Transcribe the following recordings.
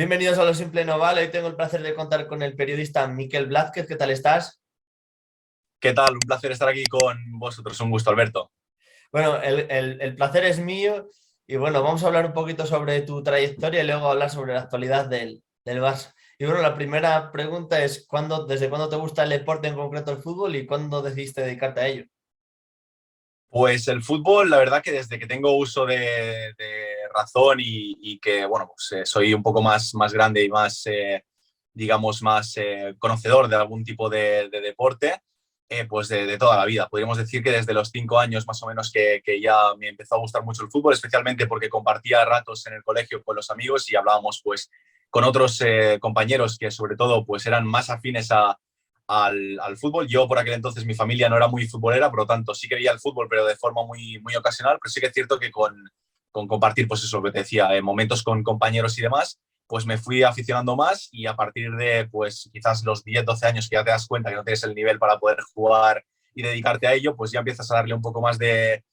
Bienvenidos a Lo Simple No Vale. Hoy tengo el placer de contar con el periodista Miquel Blázquez. ¿Qué tal estás? ¿Qué tal? Un placer estar aquí con vosotros. Un gusto, Alberto. Bueno, el placer es mío y bueno, vamos a hablar un poquito sobre tu trayectoria y luego hablar sobre la actualidad del Barça. Y bueno, la primera pregunta es, ¿desde cuándo te gusta el deporte, en concreto el fútbol, y cuándo decidiste dedicarte a ello? Pues el fútbol, la verdad que desde que tengo uso de razón y que, bueno, pues soy un poco más grande y más, digamos, más conocedor de algún tipo de deporte, pues de toda la vida. Podríamos decir que desde los 5 años más o menos que ya me empezó a gustar mucho el fútbol, especialmente porque compartía ratos en el colegio con los amigos y hablábamos pues con otros compañeros que sobre todo pues eran más afines al fútbol. Yo por aquel entonces mi familia no era muy futbolera, por lo tanto sí que veía el fútbol, pero de forma muy ocasional, pero sí que es cierto que con compartir, pues eso que te decía, momentos con compañeros y demás, pues me fui aficionando más y a partir de pues quizás los 10 12 años que ya te das cuenta que no tienes el nivel para poder jugar y dedicarte a ello, pues ya empiezas a darle un poco más de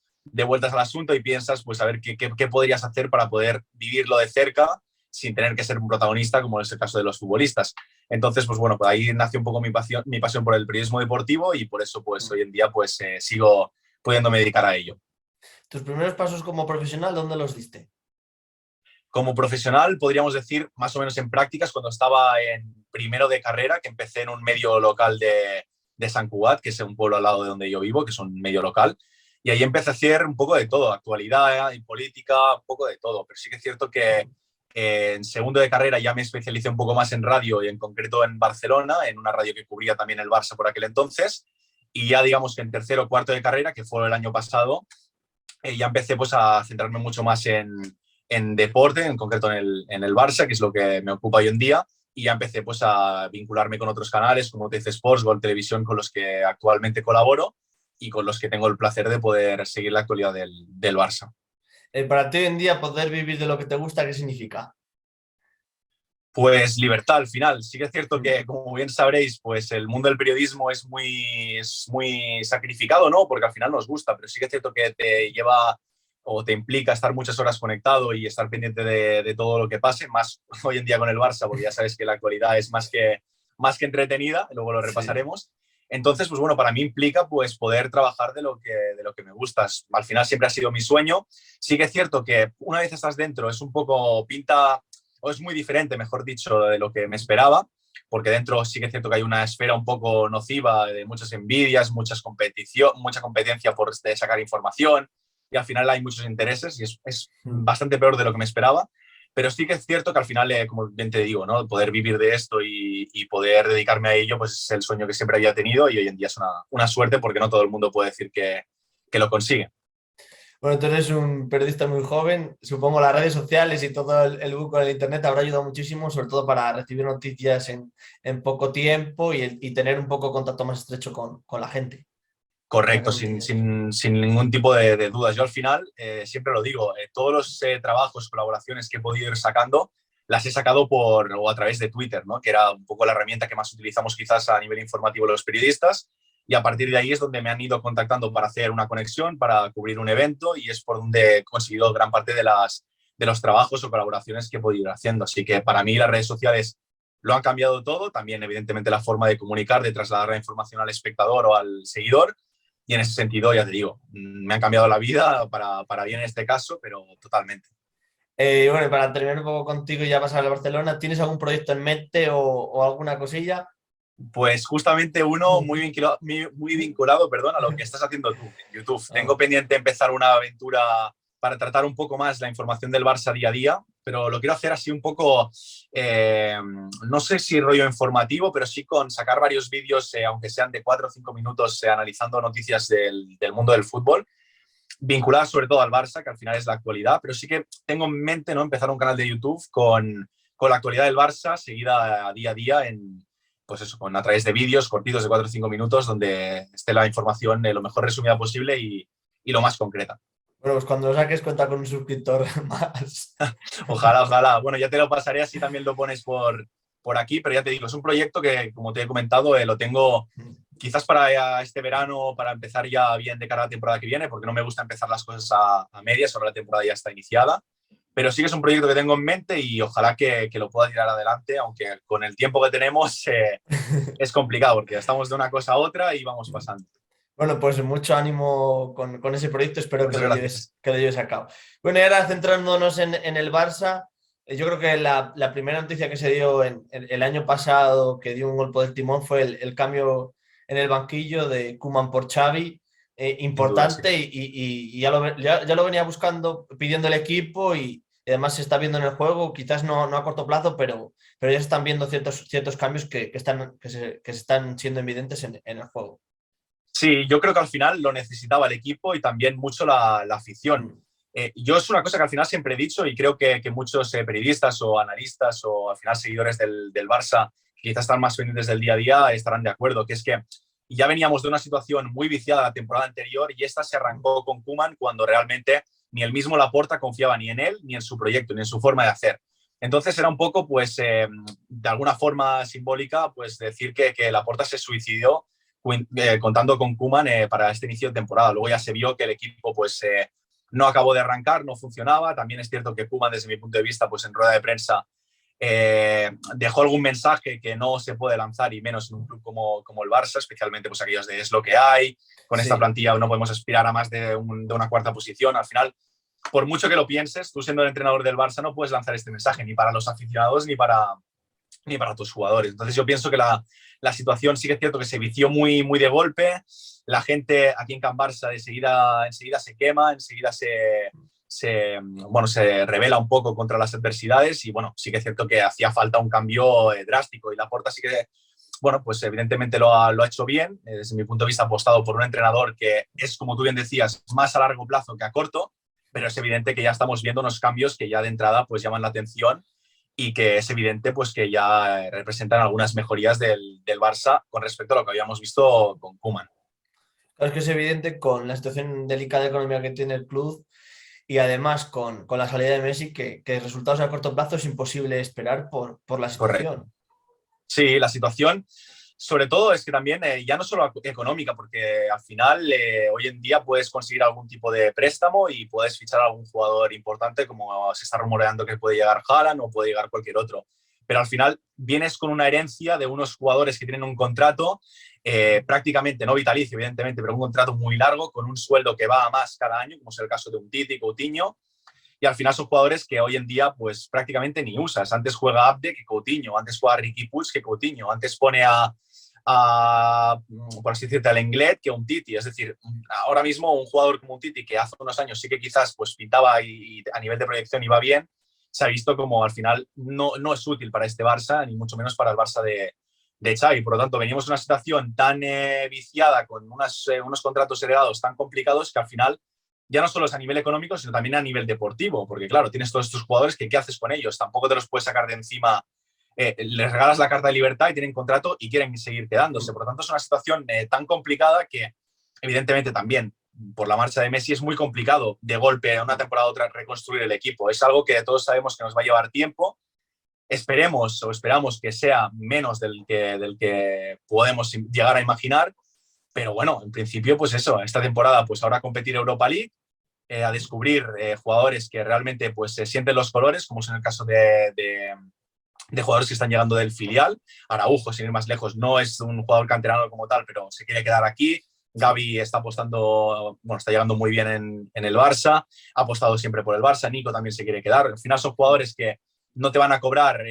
vueltas al asunto y piensas pues a ver qué podrías hacer para poder vivirlo de cerca sin tener que ser un protagonista como es el caso de los futbolistas. Entonces, pues bueno, pues ahí nació un poco mi pasión por el periodismo deportivo y por eso pues hoy en día pues sigo pudiéndome dedicar a ello. ¿Tus primeros pasos como profesional, dónde los diste? Como profesional, podríamos decir, más o menos en prácticas, cuando estaba en primero de carrera, que empecé en un medio local de Sant Cugat, que es un pueblo al lado de donde yo vivo, que es un medio local, y ahí empecé a hacer un poco de todo, actualidad y política, un poco de todo, pero sí que es cierto que en segundo de carrera ya me especialicé un poco más en radio y en concreto en Barcelona, en una radio que cubría también el Barça por aquel entonces, y ya digamos que en tercero o cuarto de carrera, que fue el año pasado, ya empecé pues a centrarme mucho más en deporte, en concreto en el Barça, que es lo que me ocupa hoy en día, y ya empecé pues a vincularme con otros canales como TC Sports, Gol Televisión, con los que actualmente colaboro y con los que tengo el placer de poder seguir la actualidad del Barça. Para ti hoy en día poder vivir de lo que te gusta, ¿qué significa? Pues libertad al final. Sí que es cierto que, como bien sabréis, pues el mundo del periodismo es muy sacrificado, ¿no? Porque al final nos gusta, pero sí que es cierto que te lleva o te implica estar muchas horas conectado y estar pendiente de todo lo que pase, más hoy en día con el Barça, porque ya sabes que la actualidad es más que entretenida, luego lo Sí. repasaremos. Entonces, pues bueno, para mí implica pues poder trabajar de lo que me gusta. Al final siempre ha sido mi sueño. Sí que es cierto que una vez estás dentro es un poco pinta o es muy diferente, mejor dicho, de lo que me esperaba, porque dentro sí que es cierto que hay una esfera un poco nociva de muchas envidias, mucha competencia por sacar información y al final hay muchos intereses y es bastante peor de lo que me esperaba. Pero sí que es cierto que al final, como bien te digo, ¿no? Poder vivir de esto y poder dedicarme a ello, pues es el sueño que siempre había tenido y hoy en día es una suerte porque no todo el mundo puede decir que lo consigue. Bueno, tú eres un periodista muy joven. Supongo las redes sociales y todo el boom con el internet habrá ayudado muchísimo, sobre todo para recibir noticias en poco tiempo y tener un poco contacto más estrecho con la gente. Correcto, Sacar sin, noticias. sin, sin ningún tipo de dudas. Yo al final, siempre lo digo, todos los trabajos, colaboraciones que he podido ir sacando, las he sacado o a través de Twitter, ¿no? Que era un poco la herramienta que más utilizamos quizás a nivel informativo los periodistas. Y a partir de ahí es donde me han ido contactando para hacer una conexión, para cubrir un evento y es por donde he conseguido gran parte de los trabajos o colaboraciones que he podido ir haciendo. Así que para mí las redes sociales lo han cambiado todo, también evidentemente la forma de comunicar, de trasladar la información al espectador o al seguidor y en ese sentido, ya te digo, me han cambiado la vida para bien en este caso, pero totalmente. Bueno, y para terminar un poco contigo y ya pasar a Barcelona, ¿tienes algún proyecto en mente o alguna cosilla? Pues justamente uno muy vinculado, perdón, a lo que estás haciendo tú en YouTube. Tengo Ah, pendiente empezar una aventura para tratar un poco más la información del Barça día a día, pero lo quiero hacer así un poco, no sé si rollo informativo, pero sí con sacar varios vídeos, aunque sean de 4 o 5 minutos, analizando noticias del mundo del fútbol vinculada sobre todo al Barça, que al final es la actualidad, pero sí que tengo en mente, ¿no?, empezar un canal de YouTube con la actualidad del Barça, seguida día a día pues eso, a través de vídeos cortitos de 4 o 5 minutos, donde esté la información lo mejor resumida posible y lo más concreta. bueno, pues cuando lo saques cuenta con un suscriptor más. Ojalá, ojalá. Bueno, ya te lo pasaré, así también lo pones por aquí, pero ya te digo, es un proyecto que, como te he comentado, lo tengo quizás para este verano, para empezar ya bien de cara a la temporada que viene, porque no me gusta empezar las cosas a medias, ahora la temporada ya está iniciada, pero sí que es un proyecto que tengo en mente y ojalá que lo pueda tirar adelante, aunque con el tiempo que tenemos es complicado porque estamos de una cosa a otra y vamos pasando. Bueno, pues mucho ánimo con ese proyecto, espero Muchas gracias. que lo lleves a cabo. Bueno, y ahora centrándonos en el Barça, yo creo que la primera noticia que se dio el año pasado, que dio un golpe del timón, fue el cambio en el banquillo de Koeman por Xavi, Sin duda, sí. importante, y ya lo venía buscando, pidiendo el equipo, y además se está viendo en el juego, quizás no a corto plazo, pero ya se están viendo ciertos cambios que se están siendo evidentes en el juego. Sí, yo creo que al final lo necesitaba el equipo y también mucho la afición. Mm. Yo es una cosa que al final siempre he dicho y creo que muchos periodistas o analistas o al final seguidores del Barça, que quizás están más pendientes del día a día, estarán de acuerdo, que es que ya veníamos de una situación muy viciada la temporada anterior y esta se arrancó con Koeman cuando realmente ni el mismo Laporta confiaba ni en él, ni en su proyecto, ni en su forma de hacer. Entonces era un poco, pues, de alguna forma simbólica, pues decir que Laporta se suicidó contando con Koeman para este inicio de temporada. Luego ya se vio que el equipo pues, no acabó de arrancar, no funcionaba. También es cierto que Koeman, desde mi punto de vista, pues en rueda de prensa dejó algún mensaje que no se puede lanzar y menos en un club como el Barça, especialmente pues aquellos de es lo que hay, con esta Sí. plantilla no podemos aspirar a más de una cuarta posición. Al final, por mucho que lo pienses, tú siendo el entrenador del Barça no puedes lanzar este mensaje ni para los aficionados ni para tus jugadores. Entonces yo pienso que la situación sí que es cierto que se vició muy de golpe, la gente aquí en Can Barça enseguida se quema, enseguida se revela un poco contra las adversidades y bueno, sí que es cierto que hacía falta un cambio drástico y Laporta sí que, bueno, pues evidentemente lo ha hecho bien, desde mi punto de vista ha apostado por un entrenador que es, como tú bien decías, más a largo plazo que a corto, pero es evidente que ya estamos viendo unos cambios que ya de entrada pues llaman la atención y que es evidente pues que ya representan algunas mejorías del Barça con respecto a lo que habíamos visto con Koeman. Claro, es que es evidente con la situación delicada económica que tiene el club y además con la salida de Messi que resultados a corto plazo es imposible esperar por la Correcto. situación. Sí, la situación, sobre todo, es que también ya no solo económica, porque al final hoy en día puedes conseguir algún tipo de préstamo y puedes fichar a algún jugador importante, como se está rumoreando que puede llegar Haaland o puede llegar cualquier otro. Pero al final vienes con una herencia de unos jugadores que tienen un contrato prácticamente no vitalicio, evidentemente, pero un contrato muy largo, con un sueldo que va a más cada año, como es el caso de un Titi, Coutinho, y al final son jugadores que hoy en día pues prácticamente ni usas. Antes juega Abde que Coutinho, antes juega Riqui Puig que Coutinho, antes pone por así decirte, al Lenglet que un Titi. Es decir, ahora mismo un jugador como un Titi que hace unos años sí que quizás pues pintaba y a nivel de proyección iba bien, se ha visto como al final no es útil para este Barça, ni mucho menos para el Barça de Xavi. Por lo tanto, venimos de una situación tan viciada, con unos contratos heredados tan complicados que al final ya no solo es a nivel económico, sino también a nivel deportivo, porque claro, tienes todos estos jugadores que ¿qué haces con ellos? Tampoco te los puedes sacar de encima, les regalas la carta de libertad y tienen contrato y quieren seguir quedándose. Por lo tanto, es una situación tan complicada que evidentemente también por la marcha de Messi es muy complicado de golpe a una temporada a otra reconstruir el equipo. Es algo que todos sabemos que nos va a llevar tiempo. Esperamos que sea menos del que podemos llegar a imaginar, pero bueno, en principio, pues eso, esta temporada, pues ahora competir Europa League, a descubrir jugadores que realmente pues se sienten los colores, como es en el caso de jugadores que están llegando del filial. Araujo, sin ir más lejos, no es un jugador canterano como tal, pero se quiere quedar aquí. Gavi está apostando, bueno, está llegando muy bien en el Barça, ha apostado siempre por el Barça. Nico también se quiere quedar. Al final son jugadores que no te van a cobrar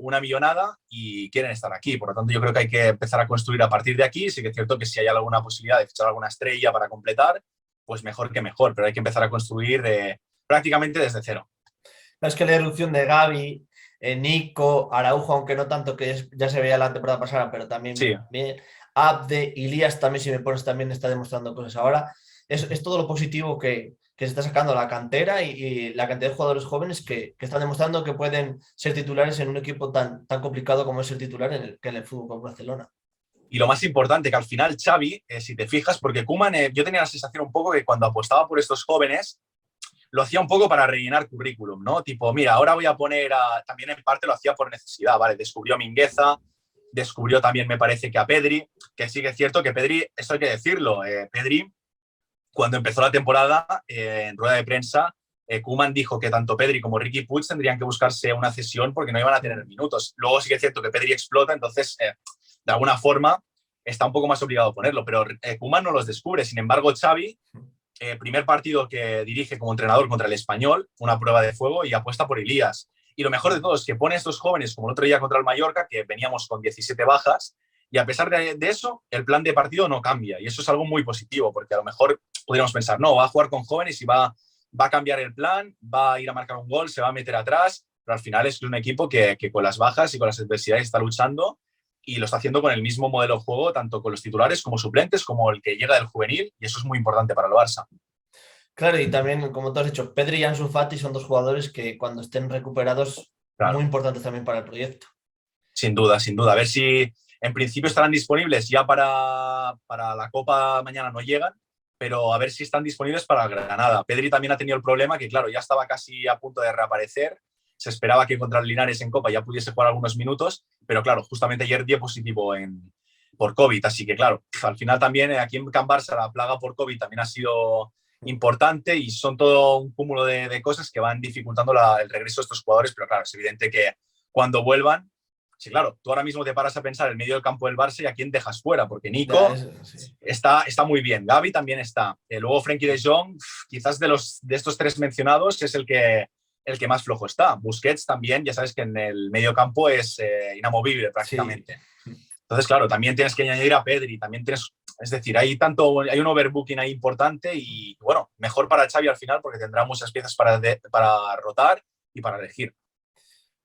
una millonada y quieren estar aquí. Por lo tanto, yo creo que hay que empezar a construir a partir de aquí. Sí que es cierto que si hay alguna posibilidad de fichar alguna estrella para completar, pues mejor que mejor, pero hay que empezar a construir prácticamente desde cero. Es que la erupción de Gavi, Nico, Araujo, aunque no tanto que ya se veía la temporada pasada, pero también Sí, bien. Abde, Ilías también, si me pones, también está demostrando cosas ahora. Es todo lo positivo que se está sacando la cantera y la cantidad de jugadores jóvenes que están demostrando que pueden ser titulares en un equipo tan complicado como es el titular que en el Fútbol Club Barcelona. y lo más importante, que al final Xavi, si te fijas, porque Koeman, yo tenía la sensación un poco que cuando apostaba por estos jóvenes, lo hacía un poco para rellenar currículum, ¿no? Tipo, mira, ahora voy a poner también en parte lo hacía por necesidad, ¿vale? Descubrió a Mingueza, descubrió también, me parece, que a Pedri, que sí que es cierto que Pedri, esto hay que decirlo, Pedri, cuando empezó la temporada, en rueda de prensa, Koeman dijo que tanto Pedri como Riqui Puig tendrían que buscarse una cesión porque no iban a tener minutos. Luego sí que es cierto que Pedri explota, entonces de alguna forma está un poco más obligado a ponerlo, pero Koeman no los descubre. Sin embargo, Xavi, primer partido que dirige como entrenador contra el Español, una prueba de fuego y apuesta por Elías. Y lo mejor de todo es que pone a estos jóvenes, como el otro día contra el Mallorca, que veníamos con 17 bajas, y a pesar de eso, el plan de partido no cambia. Y eso es algo muy positivo, porque a lo mejor podríamos pensar, no, va a jugar con jóvenes y va a cambiar el plan, va a ir a marcar un gol, se va a meter atrás, pero al final es un equipo que con las bajas y con las adversidades está luchando y lo está haciendo con el mismo modelo de juego, tanto con los titulares como suplentes, como el que llega del juvenil, y eso es muy importante para el Barça. Claro, y también, como tú has dicho, Pedri y Ansu Fati son dos jugadores que cuando estén recuperados, muy Claro, importantes también para el proyecto. sin duda, sin duda. A ver si en principio estarán disponibles ya para la Copa mañana no llegan, pero a ver si están disponibles para Granada. Pedri también ha tenido el problema que, claro, ya estaba casi a punto de reaparecer. Se esperaba que contra el Linares en Copa ya pudiese jugar algunos minutos, pero claro, justamente ayer dio positivo por COVID. Así que, claro, al final también aquí en Can Barça la plaga por COVID también ha sido importante y son todo un cúmulo de cosas que van dificultando el regreso de estos jugadores, pero claro, es evidente que cuando vuelvan, sí, claro, tú ahora mismo te paras a pensar el medio del campo del Barça y a quién dejas fuera, porque Ya, Nico sí. está muy bien, Gavi también está. Luego Frenkie de Jong, quizás de estos tres mencionados es el que más flojo está. Busquets también, ya sabes que en el medio campo es inamovible Sí. prácticamente. Entonces, claro, también tienes que añadir a Pedri, también tienes, es decir, hay un overbooking ahí importante y bueno, mejor para Xavi al final porque tendrá muchas piezas para rotar y para elegir.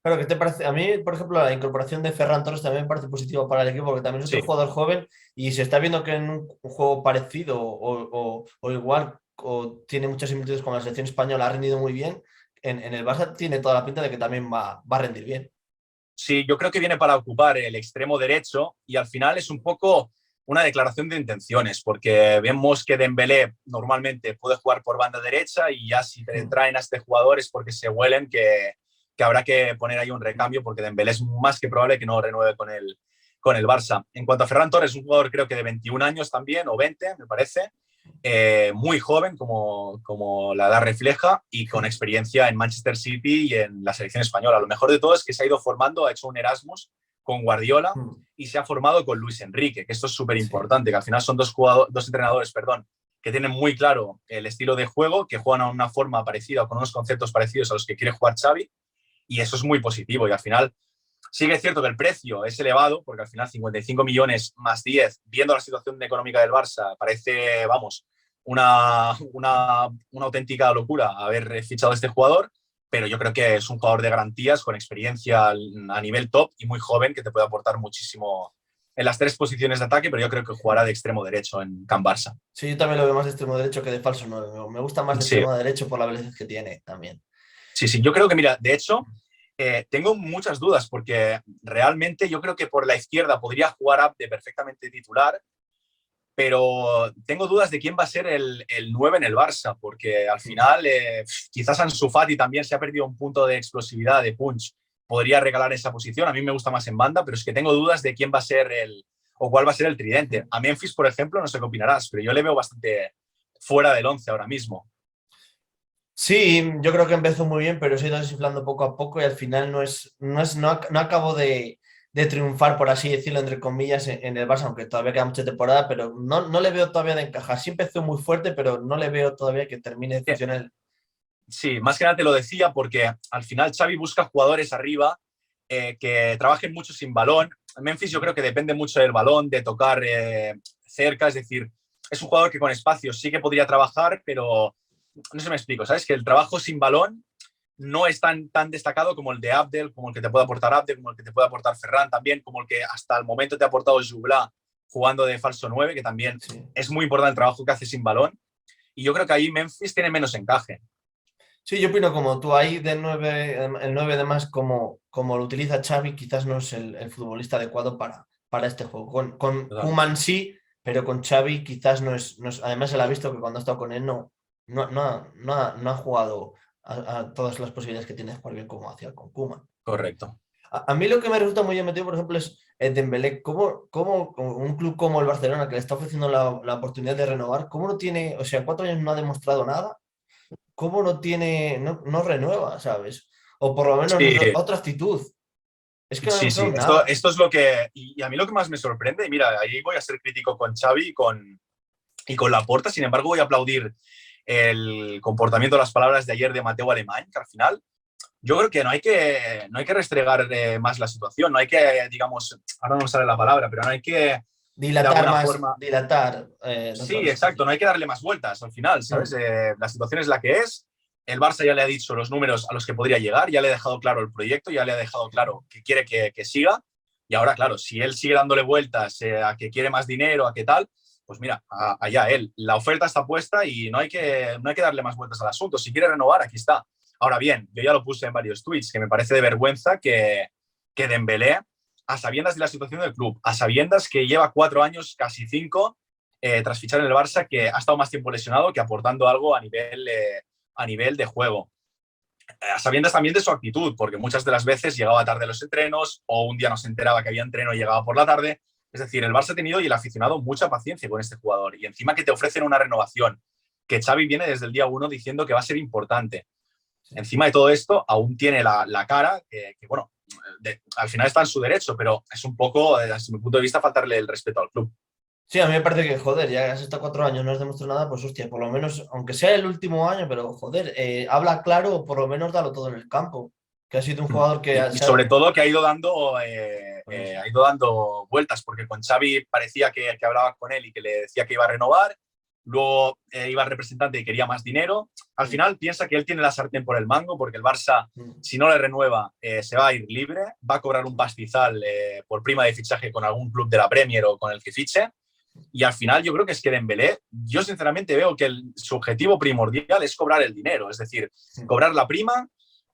Claro, ¿qué te parece? A mí, por ejemplo, la incorporación de Ferran Torres también me parece positivo para el equipo, porque también es otro Sí, jugador joven y se está viendo que en un juego parecido o igual o tiene muchas similitudes con la selección española, ha rendido muy bien. En el Barça tiene toda la pinta de que también va a rendir bien. sí, yo creo que viene para ocupar el extremo derecho y al final es un poco una declaración de intenciones, porque vemos que Dembélé normalmente puede jugar por banda derecha y ya si te traen a este jugador es porque se huelen que habrá que poner ahí un recambio porque Dembélé es más que probable que no renueve con el Barça. En cuanto a Ferran Torres, un jugador creo que de 21 años también, o 20 me parece, muy joven como la edad refleja y con experiencia en Manchester City y en la selección española. Lo mejor de todo es que se ha ido formando, ha hecho un Erasmus con Guardiola y se ha formado con Luis Enrique, que esto es súper Sí. importante, que al final son dos entrenadores, que tienen muy claro el estilo de juego, que juegan a una forma parecida o con unos conceptos parecidos a los que quiere jugar Xavi, y eso es muy positivo. Y al final sí que es cierto que el precio es elevado, porque al final 55 millones más 10, viendo la situación económica del Barça, parece, vamos, una auténtica locura haber fichado a este jugador, pero yo creo que es un jugador de garantías, con experiencia a nivel top y muy joven, que te puede aportar muchísimo en las tres posiciones de ataque, pero yo creo que jugará de extremo derecho en Can Barça. Sí, yo también lo veo más de extremo derecho que de falso 9. Me gusta más de Sí, extremo derecho por la velocidad que tiene también. sí, sí. Yo creo que, mira, de hecho, tengo muchas dudas porque realmente yo creo que por la izquierda podría jugar Abde perfectamente titular, pero tengo dudas de quién va a ser el 9 en el Barça, porque al final quizás Ansu Fati también se ha perdido un punto de explosividad, de punch, podría regalar esa posición. A mí me gusta más en banda, pero es que tengo dudas de quién va a ser o cuál va a ser el tridente. A Memphis, por ejemplo, no sé qué opinarás, pero yo le veo bastante fuera del 11 ahora mismo. Sí, yo creo que empezó muy bien, pero se ha ido desinflando poco a poco y al final no acabo de triunfar, por así decirlo, entre comillas, en el Barça, aunque todavía queda mucha temporada, pero no le veo todavía de encajar. Sí empezó muy fuerte, pero no le veo todavía que termine de funcionar. Sí, más que nada te lo decía porque al final Xavi busca jugadores arriba que trabajen mucho sin balón. Memphis yo creo que depende mucho del balón, de tocar cerca, es decir, es un jugador que con espacio sí que podría trabajar, pero no sé si me explico, ¿sabes? Que el trabajo sin balón no es tan destacado como el de Abdel, como el que te puede aportar Abdel, como el que te puede aportar Ferran también, como el que hasta el momento te ha aportado Jubla jugando de falso 9, que también Sí. es muy importante el trabajo que hace sin balón. Y yo creo que ahí Memphis tiene menos encaje. Sí, yo opino como tú, ahí de 9, el 9 además, como lo utiliza Xavi, quizás no es el futbolista adecuado para este juego. Con Koeman sí, pero con Xavi quizás no es. Además, él ha visto que cuando ha estado con él no ha jugado a todas las posibilidades que tiene de jugar bien como hacía con Koeman. Correcto. A mí lo que me resulta muy llamativo, por ejemplo, es Dembélé. ¿Cómo un club como el Barcelona, que le está ofreciendo la oportunidad de renovar, cómo no tiene, o sea, 4 años no ha demostrado nada? cómo no renueva, ¿sabes? O por lo menos Sí, otra actitud. Es que no ha sí, demostrado sí. Esto, nada. esto es lo que. Y a mí lo que más me sorprende, y mira, ahí voy a ser crítico con Xavi y con Laporta, sin embargo, voy a aplaudir el comportamiento, las palabras de ayer de Mateo Alemany, que al final yo creo que no hay que restregar más la situación, no hay que, digamos, ahora no me sale la palabra, pero no hay que, de Dilatar alguna más, forma, dilatar sí, la exacto, situación. no hay que darle más vueltas al final, ¿sabes? Mm. La situación es la que es, el Barça ya le ha dicho los números a los que podría llegar, ya le ha dejado claro el proyecto, ya le ha dejado claro que quiere que siga, y ahora, claro, si él sigue dándole vueltas a que quiere más dinero, a qué tal, pues mira, allá él. La oferta está puesta y no hay que darle más vueltas al asunto. Si quiere renovar, aquí está. Ahora bien, yo ya lo puse en varios tweets, que me parece de vergüenza que Dembélé, a sabiendas de la situación del club, a sabiendas que lleva 4 años, casi 5, tras fichar en el Barça, que ha estado más tiempo lesionado que aportando algo a nivel de juego. A sabiendas también de su actitud, porque muchas de las veces llegaba tarde a los entrenos o un día no se enteraba que había entreno y llegaba por la tarde. Es decir, el Barça ha tenido y el aficionado mucha paciencia con este jugador. Y encima que te ofrecen una renovación, que Xavi viene desde el día 1 diciendo que va a ser importante. Sí. Encima de todo esto, aún tiene la cara, bueno, al final está en su derecho, pero es un poco, desde mi punto de vista, faltarle el respeto al club. Sí, a mí me parece que, joder, ya has estado 4 años, no has demostrado nada, pues hostia, por lo menos, aunque sea el último año, pero joder, habla claro o por lo menos dalo todo en el campo. Que ha sido un jugador que Y sobre todo que ha ido dando vueltas, porque con Xavi parecía que hablaba con él y que le decía que iba a renovar, luego iba el representante y quería más dinero. Al Mm, final piensa que él tiene la sartén por el mango, porque el Barça, mm. si no le renueva, se va a ir libre, va a cobrar un pastizal por prima de fichaje con algún club de la Premier o con el que fiche. Y al final yo creo que es que Dembélé, yo sinceramente veo que su objetivo primordial es cobrar el dinero, es decir, Mm. cobrar la prima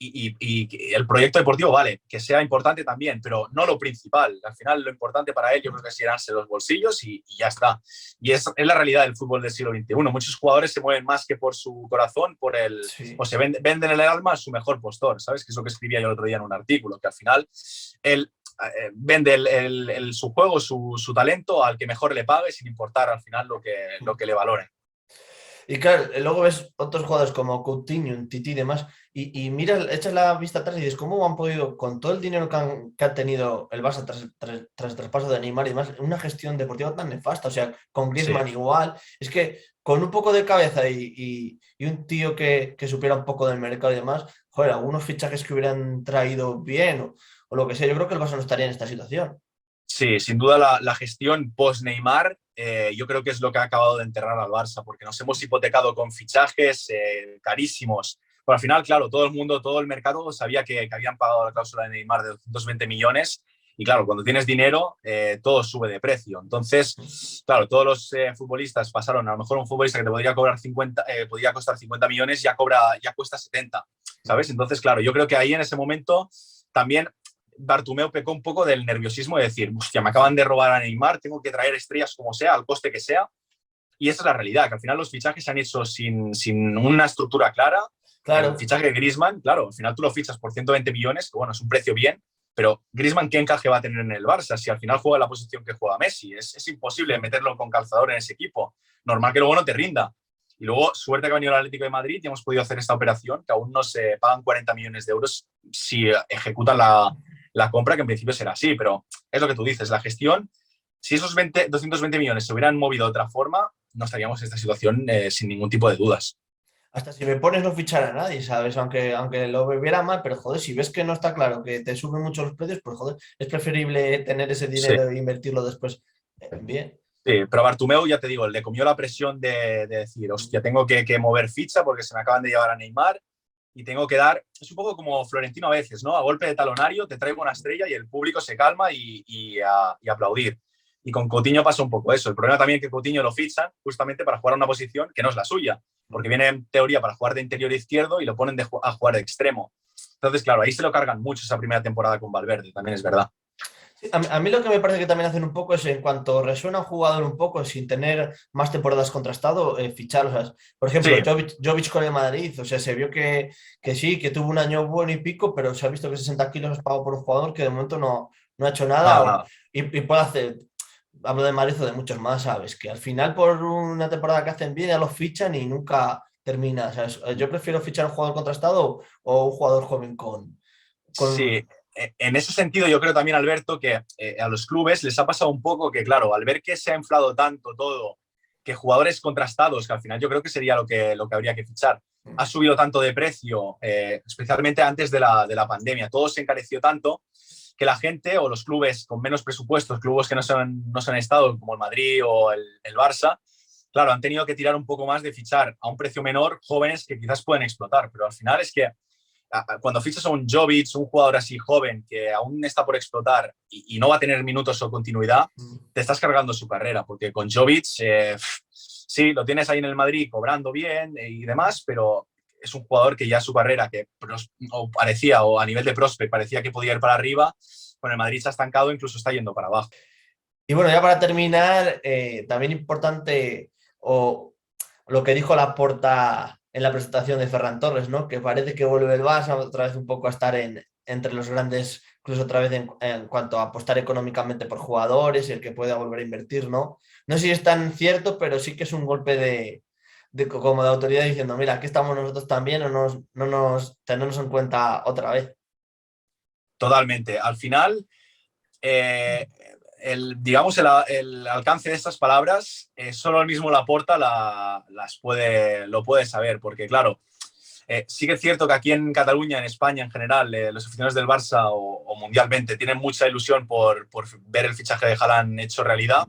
y el proyecto deportivo, vale, que sea importante también, pero no lo principal. Al final lo importante para él yo creo que es llenarse los bolsillos y ya está. Y es la realidad del fútbol del siglo XXI. Muchos jugadores se mueven más que por su corazón, o Sí. se venden el alma a su mejor postor, ¿sabes? Que es lo que escribía yo el otro día en un artículo, que al final él vende su juego, su talento al que mejor le pague, sin importar al final lo que le valoren. Y claro, luego ves otros jugadores como Coutinho, Titi y demás, y miras, echas la vista atrás y dices, ¿cómo han podido, con todo el dinero que ha tenido el Barça tras el traspaso de Neymar y demás, una gestión deportiva tan nefasta? O sea, con Sí. Griezmann igual. Es que con un poco de cabeza y un tío que supiera un poco del mercado y demás, joder, algunos fichajes que hubieran traído bien o lo que sea, yo creo que el Barça no estaría en esta situación. Sí, sin duda la gestión post-Neymar yo creo que es lo que ha acabado de enterrar al Barça, porque nos hemos hipotecado con fichajes carísimos. Pero al final, claro, todo el mundo, todo el mercado sabía que habían pagado la cláusula de Neymar de 220 millones y claro, cuando tienes dinero, todo sube de precio. Entonces, claro, todos los futbolistas pasaron, a lo mejor un futbolista que te podría cobrar 50, podría costar 50 millones, ya cuesta 70, ¿sabes? Entonces, claro, yo creo que ahí en ese momento también Bartomeu pecó un poco del nerviosismo de decir, hostia, me acaban de robar a Neymar, tengo que traer estrellas como sea, al coste que sea. Y esa es la realidad, que al final los fichajes se han hecho sin una estructura clara. El Claro, fichaje de Griezmann, claro, al final tú lo fichas por 120 millones, que bueno, es un precio bien, pero Griezmann, ¿qué encaje va a tener en el Barça? Si al final juega la posición que juega Messi, es imposible meterlo con calzador en ese equipo. Normal que luego no te rinda. Y luego, suerte que ha venido el Atlético de Madrid y hemos podido hacer esta operación, que aún no se pagan 40 millones de euros si ejecutan la compra, que en principio será así, pero es lo que tú dices, la gestión, si esos 220 millones se hubieran movido de otra forma, no estaríamos en esta situación sin ningún tipo de dudas. hasta si me pones no fichar a nadie, ¿sabes? Aunque lo viera mal, pero joder, si ves que no está claro, que te suben mucho los precios, pues joder, es preferible tener ese Sí, dinero e invertirlo después bien. sí, pero Bartomeu, ya te digo, le comió la presión de decir, hostia, tengo que mover ficha porque se me acaban de llevar a Neymar y tengo que dar, es un poco como Florentino a veces, ¿no? A golpe de talonario te traigo una estrella y el público se calma y aplaudir. Y con Coutinho pasa un poco eso. El problema también es que Coutinho lo fichan justamente para jugar a una posición que no es la suya, porque viene en teoría para jugar de interior izquierdo y lo ponen a jugar de extremo. Entonces, claro, ahí se lo cargan mucho esa primera temporada con Valverde, también es verdad. Sí, a mí lo que me parece que también hacen un poco es en cuanto resuena un jugador un poco sin tener más temporadas contrastado, fichar. O sea, por ejemplo, Sí, Jovic con el Madrid, o sea, se vio que sí, que tuvo un año bueno y pico, pero se ha visto que 60 kilos es pago por un jugador que de momento no ha hecho nada nada, nada. y puede hacer, hablo de Madrid o de muchos más, ¿sabes? Que al final por una temporada que hacen bien ya los fichan y nunca termina? O sea, yo prefiero fichar un jugador contrastado o un jugador joven Sí, con... en ese sentido yo creo también, Alberto, que a los clubes les ha pasado un poco que, claro, al ver que se ha inflado tanto todo, que jugadores contrastados, que al final yo creo que sería lo que habría que fichar, ha subido tanto de precio, especialmente antes de la pandemia, todo se encareció tanto que la gente o los clubes con menos presupuestos, clubes que no se han estado, como el Madrid o el Barça, claro, han tenido que tirar un poco más de fichar a un precio menor jóvenes que quizás pueden explotar, pero al final es que cuando fichas a un Jovic, un jugador así joven que aún está por explotar y no va a tener minutos o continuidad, te estás cargando su carrera, porque con Jovic, sí, lo tienes ahí en el Madrid cobrando bien y demás, pero es un jugador que ya su carrera, que parecía, o a nivel de prospect, parecía que podía ir para arriba, con el Madrid se ha estancado, incluso está yendo para abajo. Y bueno, ya para terminar, también importante lo que dijo Laporta en la presentación de Ferran Torres, ¿no? Que parece que vuelve el Barça otra vez un poco a estar entre los grandes, incluso otra vez en cuanto a apostar económicamente por jugadores y el que pueda volver a invertir, ¿no? No sé si es tan cierto, pero sí que es un golpe como de autoridad diciendo, mira, aquí estamos nosotros también, no nos tenemos en cuenta otra vez. Totalmente. Al final, eh, digamos, el alcance de estas palabras, solo el mismo Laporta lo puede saber, porque claro, sí que es cierto que aquí en Cataluña, en España en general, los aficionados del Barça o mundialmente tienen mucha ilusión por ver el fichaje de Haaland hecho realidad.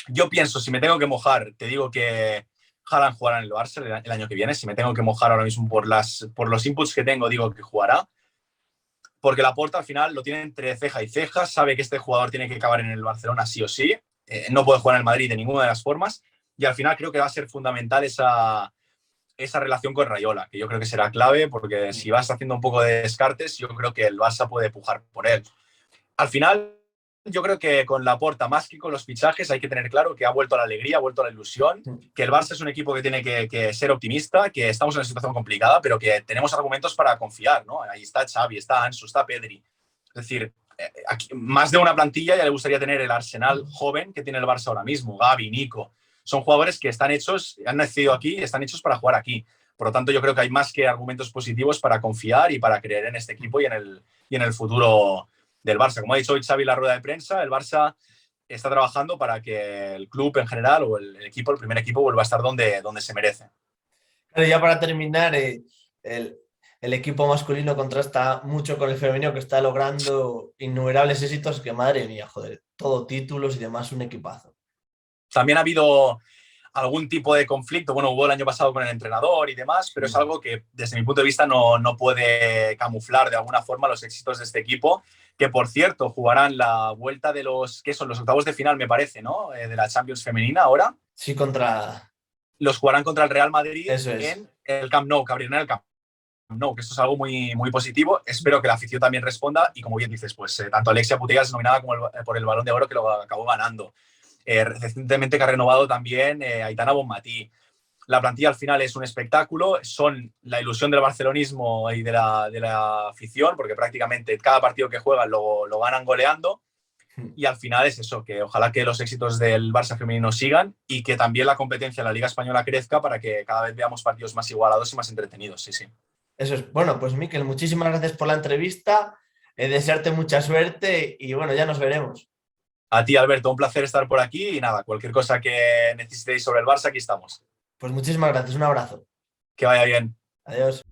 Yo pienso, si me tengo que mojar, te digo que Haaland jugará en el Barça el año que viene. Si me tengo que mojar ahora mismo por los inputs que tengo, digo que jugará, porque Laporta al final lo tiene entre ceja y ceja, sabe que este jugador tiene que acabar en el Barcelona sí o sí, no puede jugar en el Madrid de ninguna de las formas, y al final creo que va a ser fundamental esa relación con Rayola, que yo creo que será clave, porque si vas haciendo un poco de descartes, yo creo que el Barça puede pujar por él. Al final, yo creo que con Laporta, más que con los fichajes, hay que tener claro que ha vuelto a la alegría, ha vuelto a la ilusión, que el Barça es un equipo que tiene que ser optimista, que estamos en una situación complicada, pero que tenemos argumentos para confiar, ¿no? Ahí está Xavi, está Ansu, está Pedri. Es decir, aquí, más de una plantilla ya le gustaría tener el arsenal joven que tiene el Barça ahora mismo, Gavi, Nico. Son jugadores que están hechos, han nacido aquí y están hechos para jugar aquí. Por lo tanto, yo creo que hay más que argumentos positivos para confiar y para creer en este equipo y en el futuro del Barça. Como ha dicho hoy Xavi en la rueda de prensa, el Barça está trabajando para que el club en general o el equipo, el primer equipo, vuelva a estar donde se merece. Claro, ya para terminar, el, el equipo masculino contrasta mucho con el femenino que está logrando innumerables éxitos que, madre mía, joder, todo títulos y demás, un equipazo. También ha habido algún tipo de conflicto, bueno, hubo el año pasado con el entrenador y demás, pero es algo que desde mi punto de vista no puede camuflar de alguna forma los éxitos de este equipo, que por cierto jugarán la vuelta de ¿qué son? Los octavos de final, me parece, ¿no? De la Champions femenina ahora. Sí, contra... Los jugarán contra el Real Madrid Eso es. en el Camp Nou, que abrirán el Camp Nou, que esto es algo muy, muy positivo. Espero que la afición también responda y, como bien dices, pues tanto Alexia Putellas es nominada como por el Balón de Oro, que lo acabó ganando. Recientemente que ha renovado también Aitana Bonmatí. La plantilla al final es un espectáculo, son la ilusión del barcelonismo y de la afición, porque prácticamente cada partido que juegan lo ganan goleando. Y al final es eso, que ojalá que los éxitos del Barça femenino sigan y que también la competencia en la Liga Española crezca para que cada vez veamos partidos más igualados y más entretenidos. Sí, sí. Eso es. Bueno, pues Miquel, muchísimas gracias por la entrevista. Desearte mucha suerte y bueno, ya nos veremos. A ti, Alberto, un placer estar por aquí y nada, cualquier cosa que necesitéis sobre el Barça, aquí estamos. Pues muchísimas gracias. Un abrazo. Que vaya bien. Adiós.